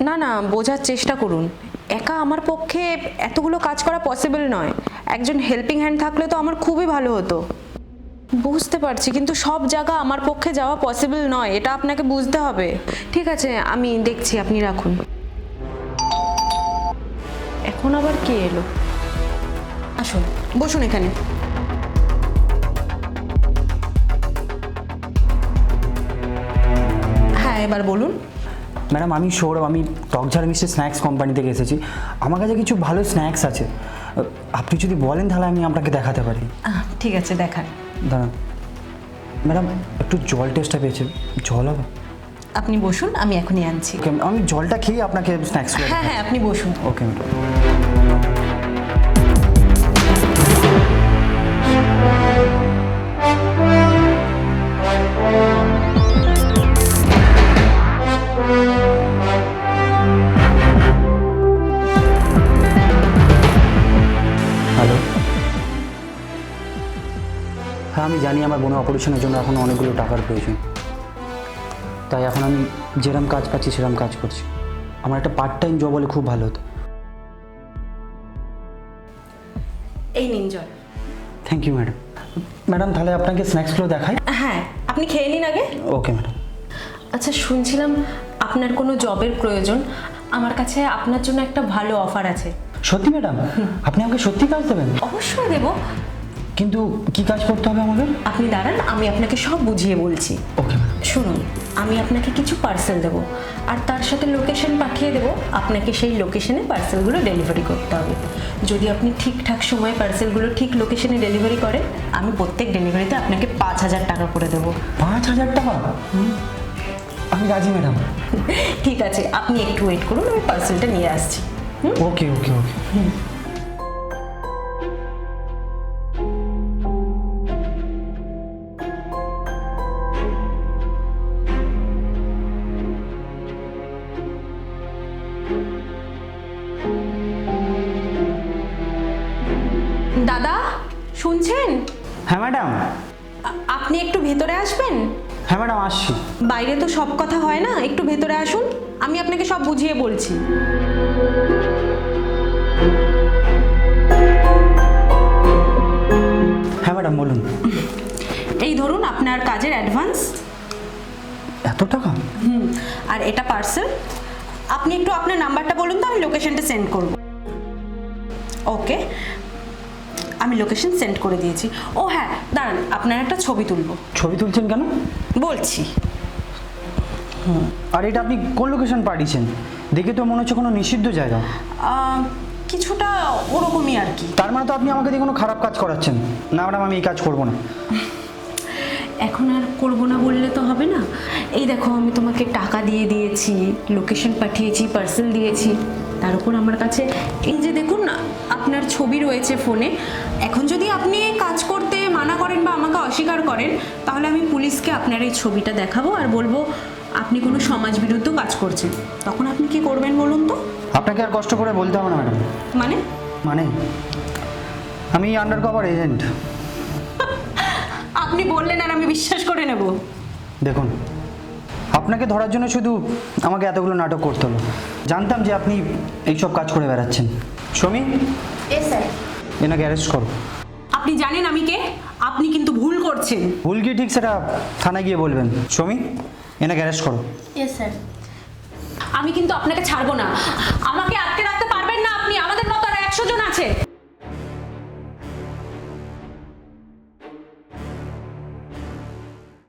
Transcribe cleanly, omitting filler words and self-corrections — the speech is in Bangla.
না না, বোঝার চেষ্টা করুন। একা আমার পক্ষে এতগুলো কাজ করা পসিবল নয়। একজন হেল্পিং হ্যান্ড থাকলে তো আমার খুবই ভালো হতো। বুঝতে পারছি, কিন্তু সব জায়গা আমার পক্ষে যাওয়া পসিবল নয়, এটা আপনাকে বুঝতে হবে। ঠিক আছে, আমি দেখছি, আপনি রাখুন। এখন আবার কে এলো? আসুন, বসুন এখানে। হ্যাঁ, এবার বলুন। ম্যাডাম, আমি সৌরভ, আমি টকঝাড় মিষ্টি স্ন্যাক্স কোম্পানি থেকে এসেছি। আমার কাছে কিছু ভালো স্ন্যাক্স আছে, আপনি যদি বলেন তাহলে আমি আপনাকে দেখাতে পারি। ঠিক আছে, দেখান। দাঁড়ান ম্যাডাম, একটু জল টেস্টটা পেয়েছে, জল হবে? আপনি বসুন, আমি এখনই আনছি। ওকে, আমি জলটা খেয়ে আপনাকে স্ন্যাক্স। হ্যাঁ হ্যাঁ, আপনি বসুন। Okay madam. হ্যালো। হ্যাঁ, আমি জানি আমার বোনের অপারেশনের জন্য এখন অনেকগুলো টাকার প্রয়োজন, তাই এখন আমি যেরকম কাজ পাচ্ছি সেরকম কাজ করছি। আমার একটা পার্ট টাইম জব হলে খুব ভালো হতো। এই নিন জল। Thank you madam. ম্যাডাম, তাহলে আপনাকে স্ন্যাক্সগুলো দেখাই? হ্যাঁ, আপনি খেয়ে নিন আগে। Okay madam. আচ্ছা, শুনছিলাম আপনার কোনো জবের প্রয়োজন। আমার কাছে আপনার জন্য একটা ভালো অফার আছে। সত্যি ম্যাডাম? আপনি আমাকে সত্যি কাজ দেবেন? অবশ্যই দেব। কিন্তু কি কাজ করতে হবে আমাদের? আপনি দাঁড়ান, আমি আপনাকে সব বুঝিয়ে বলছি। ওকে। শুনুন, আমি আপনাকে কিছু পার্সেল দেবো, আর তার সাথে লোকেশন পাঠিয়ে দেবো। আপনাকে সেই লোকেশনে পার্সেলগুলো ডেলিভারি করতে হবে। যদি আপনি ঠিকঠাক সময়ে পার্সেলগুলো ঠিক লোকেশনে ডেলিভারি করেন, আমি প্রত্যেক ডেলিভারিতে আপনাকে 5,000 টাকা করে দেবো। 5,000 টাকা? আমি রাজি ম্যাডাম। ঠিক আছে, আপনি একটু ওয়েট করুন, আমি পার্সেলটা নিয়ে আসছি। ওকে ওকে ওকে। দাদা, শুনছেন? হ্যাঁ ম্যাডাম। আপনি একটু ভেতরে আসবেন। হ্যাঁ ম্যাডাম, আসছি। বাইরে তো সব কথা হয় না, একটু ভেতরে আসুন, আমি আপনাকে সব বুঝিয়ে বলছি। হ্যাঁ ম্যাডাম, বলুন। এই ধরুন আপনার কাজের অ্যাডভান্স। এত টাকা? আর এটা পার্সেল। আপনি একটু আপনার নাম্বারটা বলুন তো, আমি লোকেশনটা সেন্ড করব। ওকে, আমি লোকেশন সেন্ড করে দিয়েছি। ও হ্যাঁ, দাঁড়ান, আপনার একটা ছবি তুলবো। ছবি তুলছেন কেন? বলছি। আর এটা আপনি কোন লোকেশন পাঠিয়েছেন? দেখে তো মনে হচ্ছে কোনো নিষিদ্ধ জায়গা। কিছুটা ওরকমই আর কি। তার মানে তো আপনি আমাকে দিয়ে কোনো খারাপ কাজ করাচ্ছেন। না ম্যাডাম, আমি এই কাজ করব না। এখন আর করবো না বললে তো হবে না। এই দেখো, আমি তোমাকে টাকা দিয়ে দিয়েছি, লোকেশন পাঠিয়েছি, পার্সেল দিয়েছি, তার উপর আমার কাছে এই যে দেখুন না, আপনার ছবি রয়েছে ফোনে। এখন যদি আপনি এই কাজ করতে মানা করেন বা আমাকে অস্বীকার করেন, তাহলে আমি পুলিশকে আপনার এই ছবিটা দেখাবো আর বলবো আপনি কোনো সমাজ বিরুদ্ধ কাজ করছেন। তখন আপনি কি করবেন বলুন তো? আপনাকে আর কষ্ট করে বলতে হবে না ম্যাডাম। মানে? মানে আমি আন্ডার কভার এজেন্ট। আপনি বললেন আর আমি বিশ্বাস করে নেব? দেখুন, আপনাকে ধরার জন্য শুধু আমাকে এতগুলো নাটক করতে হলো। জানতাম যে আপনি এইসব কাজ করে বেড়াচ্ছেন। সমী, এস স্যার। এনাকে অ্যারেস্ট করো। আপনি জানেন আমি কে? আপনি কিন্তু ভুল করছেন। ভুল কি ঠিক সেটা থানায় গিয়ে বলবেন। সমী, এনাকে অ্যারেস্ট করো। Yes sir. আমি কিন্তু আপনাকে ছাড়বো না।